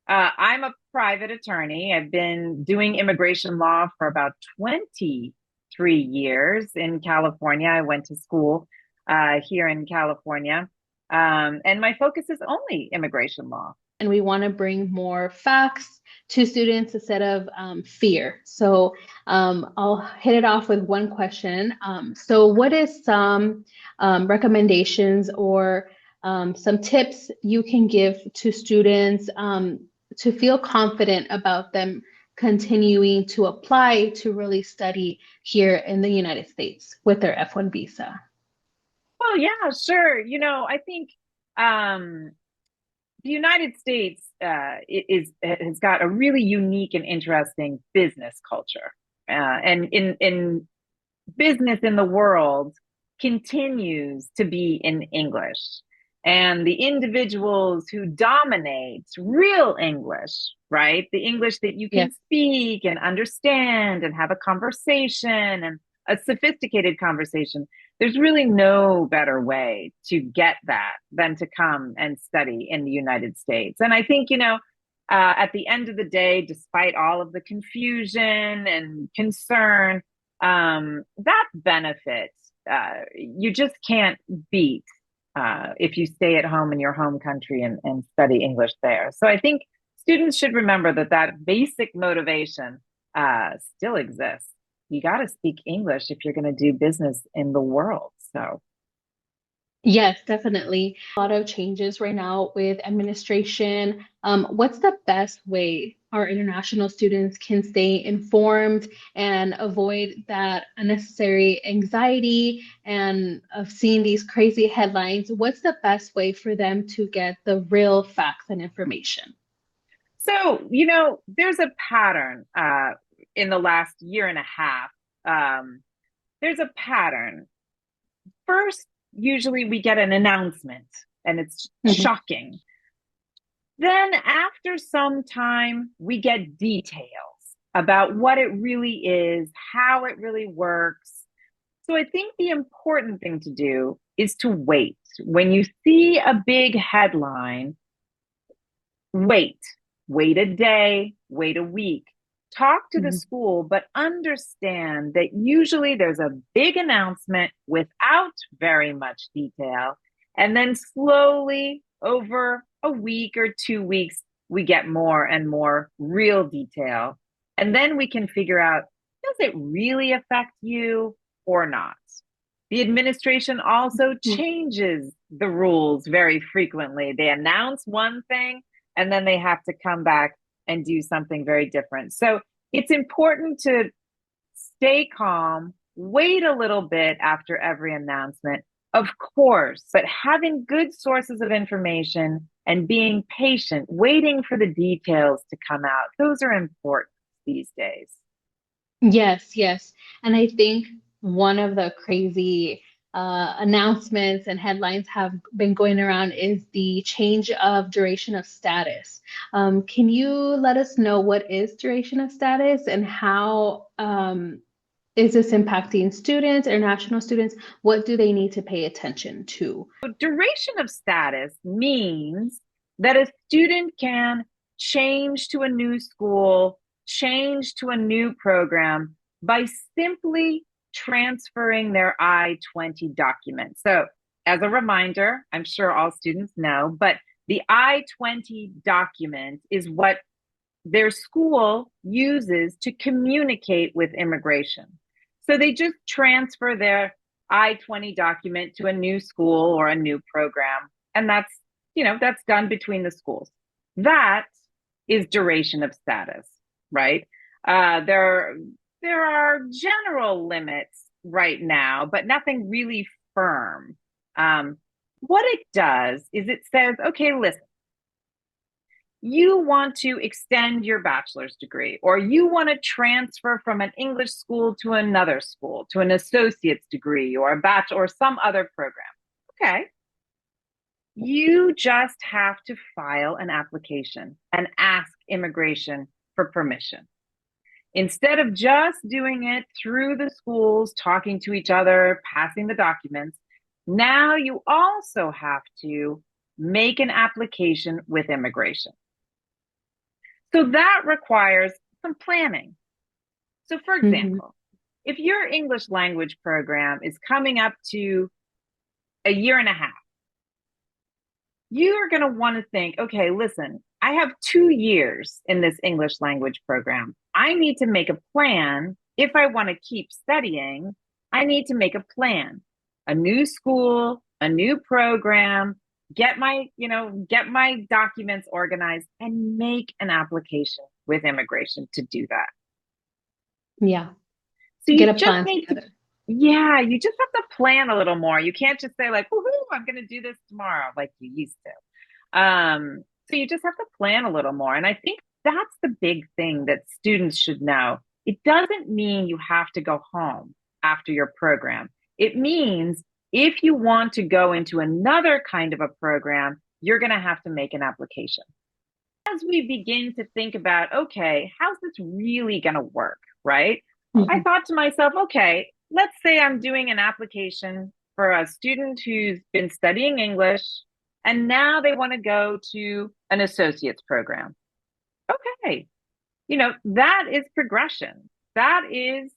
I'm a private attorney. I've been doing immigration law for about 23 years in California. I went to school here in California, and my focus is only immigration law. And we want to bring more facts to students instead of fear. So I'll hit it off with one question. So, what is some recommendations or some tips you can give to students to feel confident about them continuing to apply to really study here in the United States with their F-1 visa? Well, yeah, sure. I think um, the United States has got a really unique and interesting business culture, and in business in the world continues to be in English. And the individuals who dominate real English, right? The English that you Yeah. can speak and understand and have a conversation and a sophisticated conversation. There's really no better way to get that than to come and study in the United States. And I think, at the end of the day, despite all of the confusion and concern, that benefit you just can't beat if you stay at home in your home country and study English there. So I think students should remember that that basic motivation still exists. You got to speak English if you're going to do business in the world. So Yes, definitely. A lot of changes right now with administration. What's the best way our international students can stay informed and avoid that unnecessary anxiety and of seeing these crazy headlines? What's the best way for them to get the real facts and information? there's a pattern in the last year and a half. There's a pattern. First, usually we get an announcement and it's Mhm. shocking. Then, after some time, we get details about what it really is, how it really works. So, I think the important thing to do is to wait. When you see a big headline, wait, wait a day, wait a week. Talk to the Mhm. school, but understand that usually there's a big announcement without very much detail. And then slowly over a week or 2 weeks, we get more and more real detail. And then we can figure out, does it really affect you or not? The administration also changes the rules very frequently. They announce one thing and then they have to come back and do something very different. So it's important to stay calm, wait a little bit after every announcement, of course, but having good sources of information and being patient, waiting for the details to come out, those are important these days. Yes, yes. And I think one of the crazy announcements and headlines have been going around is the change of duration of status. Can you let us know what is duration of status and how is this impacting students, international students? What do they need to pay attention to? Duration of status means that a student can change to a new school, change to a new program by simply transferring their I-20 document. So, as a reminder, I'm sure all students know, but the I-20 document is what their school uses to communicate with immigration. So they just transfer their I-20 document to a new school or a new program. And that's done between the schools. That is duration of status, right? There are general limits right now, but nothing really firm. What it does is it says, okay, listen, you want to extend your bachelor's degree, or you want to transfer from an English school to another school, to an associate's degree or a bachelor or some other program. Okay. You just have to file an application and ask immigration for permission. Instead of just doing it through the schools, talking to each other, passing the documents, now you also have to make an application with immigration. So that requires some planning. So, for Hmm. example, if your English language program is coming up to a year and a half, you are going to want to think, okay, listen, I have 2 years in this English language program. I need to make a plan. If I want to keep studying, I need to make a plan, a new school, a new program, get my documents organized and make an application with immigration to do that. Yeah. So Get you a just plan need to, together. yeah, you just have to plan a little more. You can't just say like, woohoo, I'm going to do this tomorrow like you used to. So you just have to plan a little more. And I think that's the big thing that students should know. It doesn't mean you have to go home after your program. It means if you want to go into another kind of a program, you're going to have to make an application. As we begin to think about, okay, how's this really going to work, right? I Hmm. thought to myself, okay, let's say I'm doing an application for a student who's been studying English and now they want to go to an associate's program. Okay, that is progression. That is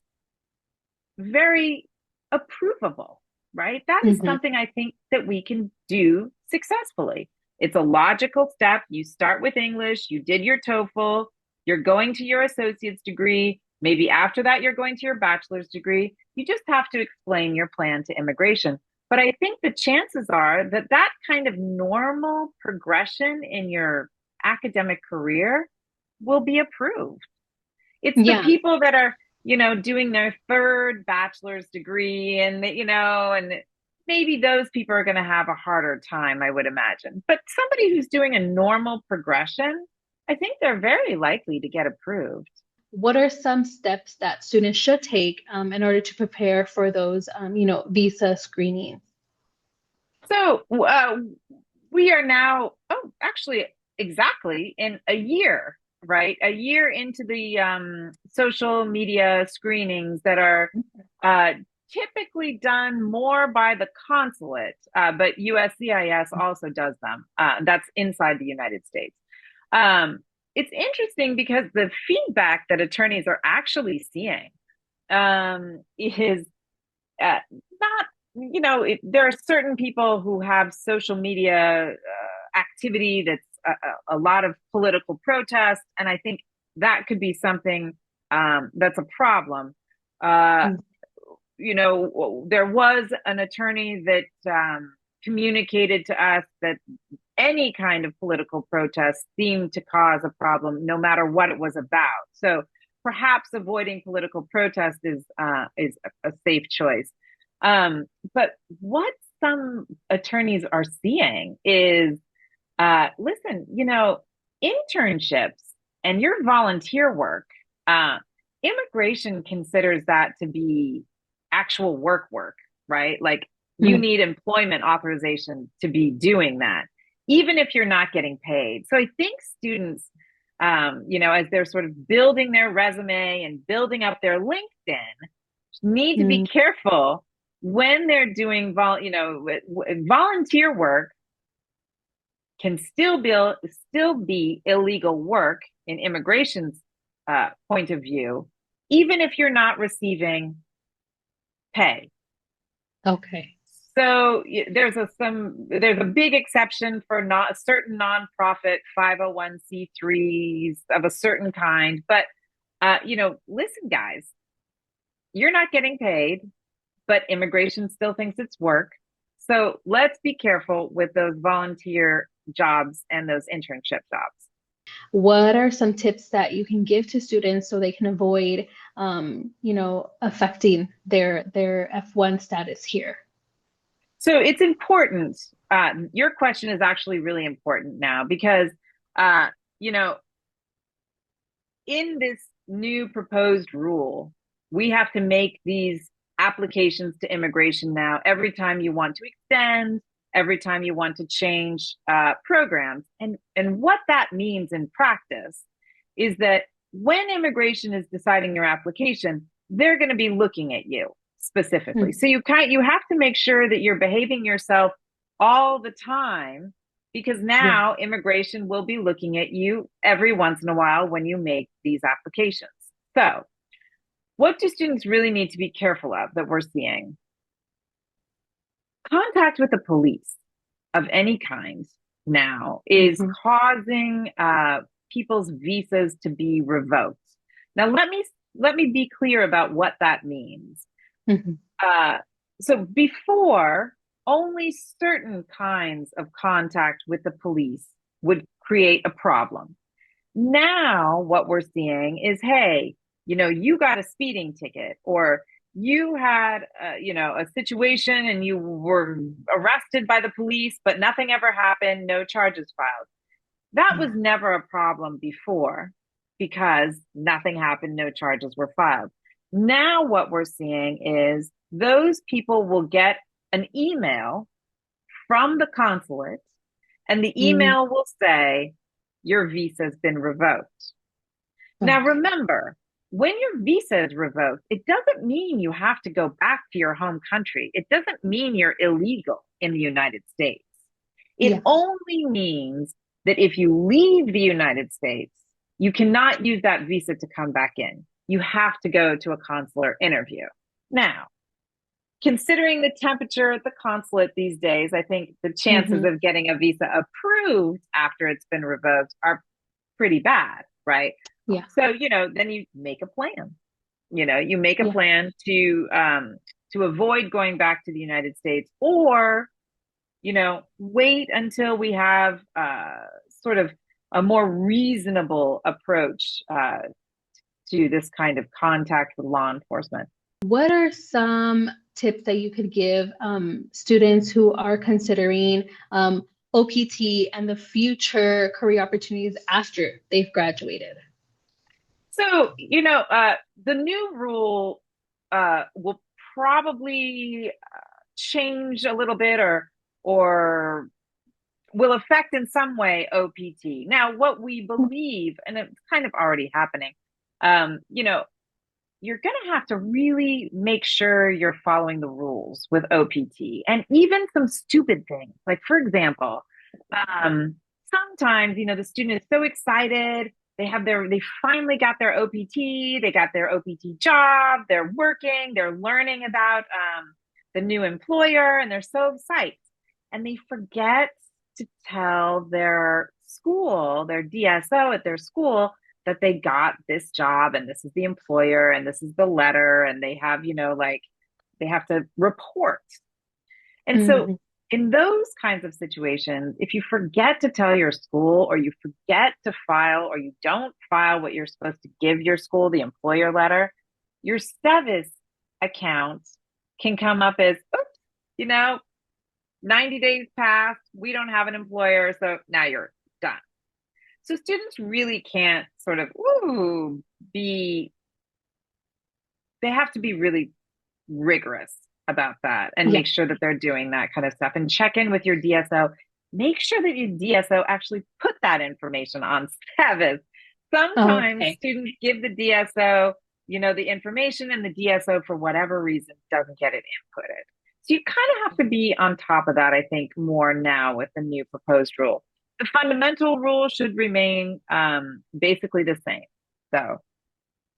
very approvable, right? That is Hmm. something I think that we can do successfully. It's a logical step. You start with English, you did your TOEFL, you're going to your associate's degree. Maybe after that, you're going to your bachelor's degree. You just have to explain your plan to immigration. But I think the chances are that that kind of normal progression in your academic career will be approved. It's the Yeah. people that are, doing their third bachelor's degree and maybe those people are going to have a harder time, I would imagine. But somebody who's doing a normal progression, I think they're very likely to get approved. What are some steps that students should take in order to prepare for those, visa screenings? So we are now, oh, actually, exactly in a year, right? A year into the social media screenings that are uh, typically done more by the consulate, but USCIS also does them. That's inside the United States. Um, it's interesting because the feedback that attorneys are actually seeing is not, there are certain people who have social media activity that's a lot of political protest. And I think that could be something that's a problem. Uh, there was an attorney that communicated to us that any kind of political protest seemed to cause a problem, no matter what it was about. So perhaps avoiding political protest is a safe choice. But what some attorneys are seeing is, listen, internships and your volunteer work, immigration considers that to be actual work, right? Like you Mhm. need employment authorization to be doing that, even if you're not getting paid. So I think students, as they're sort of building their resume and building up their LinkedIn, need to be Mm. careful when they're doing volunteer work can still be illegal work in immigration's point of view, even if you're not receiving pay. Okay. So there's a big exception for not certain nonprofit 501(c)(3)s of a certain kind, but listen, guys, you're not getting paid, but immigration still thinks it's work. So let's be careful with those volunteer jobs and those internship jobs. What are some tips that you can give to students so they can avoid, affecting their F-1 status here? So it's important. Your question is actually really important now because, uh, you know, in this new proposed rule, we have to make these applications to immigration now every time you want to extend, every time you want to change programs. And what that means in practice is that when immigration is deciding your application, they're going to be looking at you specifically. Mm. So you have to make sure that you're behaving yourself all the time because Yeah. now immigration will be looking at you every once in a while when you make these applications. So, what do students really need to be careful of that we're seeing? Contact with the police of any kind now is Hmm. causing people's visas to be revoked. Now, let me be clear about what that means. Hmm. Uh, so before, only certain kinds of contact with the police would create a problem. Now, what we're seeing is, hey, you got a speeding ticket, or you had, a situation and you were arrested by the police, but nothing ever happened, no charges filed. That was Yeah. never a problem before because nothing happened, no charges were filed. Now, what we're seeing is those people will get an email from the consulate, and the Mm. email will say, your visa has been revoked. Now, Okay. remember, when your visa is revoked, it doesn't mean you have to go back to your home country. It doesn't mean you're illegal in the United States. It Yeah. only means that if you leave the United States, you cannot use that visa to come back in. You have to go to a consular interview. Now, considering the temperature at the consulate these days, I think the chances Hmm. of getting a visa approved after it's been revoked are pretty bad, right? Yeah. So, then you make a plan. You make a Yeah. plan to avoid going back to the United States, or wait until we have sort of a more reasonable approach to this kind of contact with law enforcement. What are some tips that you could give students who are considering OPT and the future career opportunities after they've graduated? So, the new rule will probably change a little bit, or will affect in some way OPT. Now, what we believe, and it's kind of already happening, um, you know, you're going to have to really make sure you're following the rules with OPT, and even some stupid things. Like, for example, um, sometimes, the student is so excited. They finally got their OPT, they got their OPT job, they're working, they're learning about the new employer, and they're so excited. And they forget to tell their school, their DSO at their school, that they got this job and this is the employer and this is the letter, and they have, like they have to report. And so Hmm. in those kinds of situations, if you forget to tell your school, or you forget to file, or you don't file what you're supposed to give your school, the employer letter, your SEVIS account can come up as, oops, 90 days passed, we don't have an employer, so now you're done. So students really can't sort of be they have to be really rigorous about that and Yeah. make sure that they're doing that kind of stuff, and check in with your DSO. Make sure that your DSO actually put that information on SEVIS. Sometimes Okay. students give the DSO, the information, and the DSO, for whatever reason, doesn't get it inputted. So you kind of have to be on top of that, I think, more now with the new proposed rule. The fundamental rule should remain basically the same. So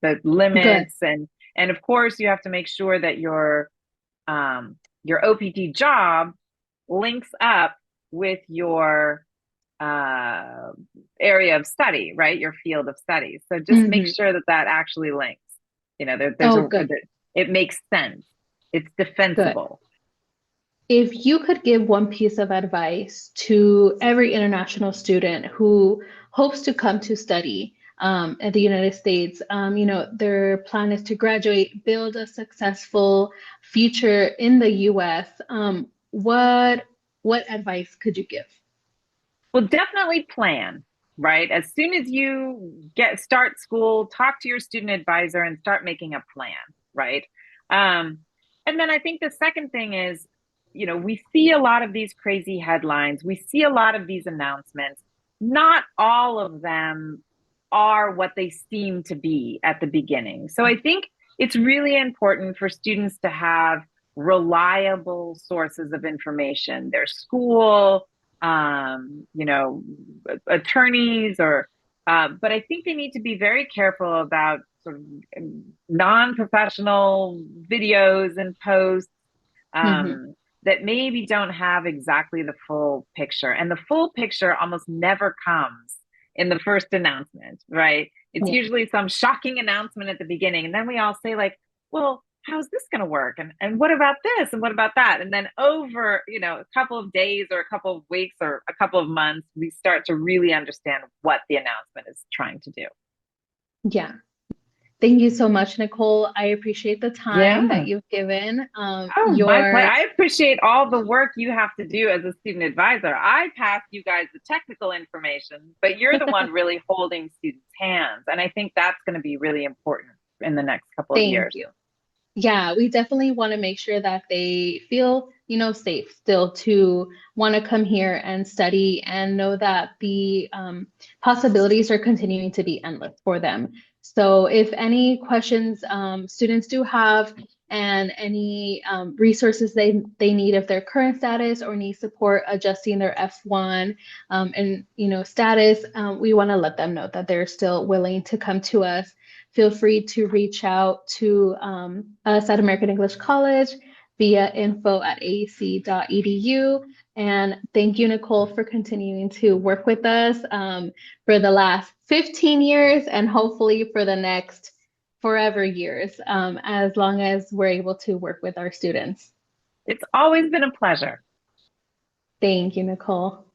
the Good. limits, and of course you have to make sure that your OPT job links up with your uh, area of study, right? Your field of study. So just make Hmm. sure that that actually links. Oh, good. It makes sense. It's Good. defensible. If you could give one piece of advice to every international student who hopes to come to study at the United States, their plan is to graduate, build a successful future in the US. What advice could you give? Well, definitely plan, right? As soon as you start school, talk to your student advisor and start making a plan, right? Um, and then I think the second thing is, we see a lot of these crazy headlines, we see a lot of these announcements. Not all of them are what they seem to be at the beginning. So I think it's really important for students to have reliable sources of information, their school, you know, attorneys or, but I think they need to be very careful about sort of non-professional videos and posts Hmm. that maybe don't have exactly the full picture. And the full picture almost never comes in the first announcement, right? It's Yeah. usually some shocking announcement at the beginning. And then we all say, like, well, how's this going to work? And what about this? And what about that? And then over, a couple of days or a couple of weeks or a couple of months, we start to really understand what the announcement is trying to do. Yeah. Thank you so much, Nicole. I appreciate the time that Yeah. you've given. Oh, my pleasure. Your I appreciate all the work you have to do as a student advisor. I pass you guys the technical information, but you're the one really holding students' hands. And I think that's going to be really important in the next couple of Thank years. you. Yeah, we definitely want to make sure that they feel, safe still to want to come here and study and know that the possibilities are continuing to be endless for them. So if any questions students do have and any resources they need of their current status or need support adjusting their F-1 and status, we want to let them know that they're still willing to come to us. Feel free to reach out to us at American English College via info@aec.edu. And thank you, Nicole, for continuing to work with us for the last 15 years and hopefully for the next forever years, as long as we're able to work with our students. It's always been a pleasure. Thank you, Nicole.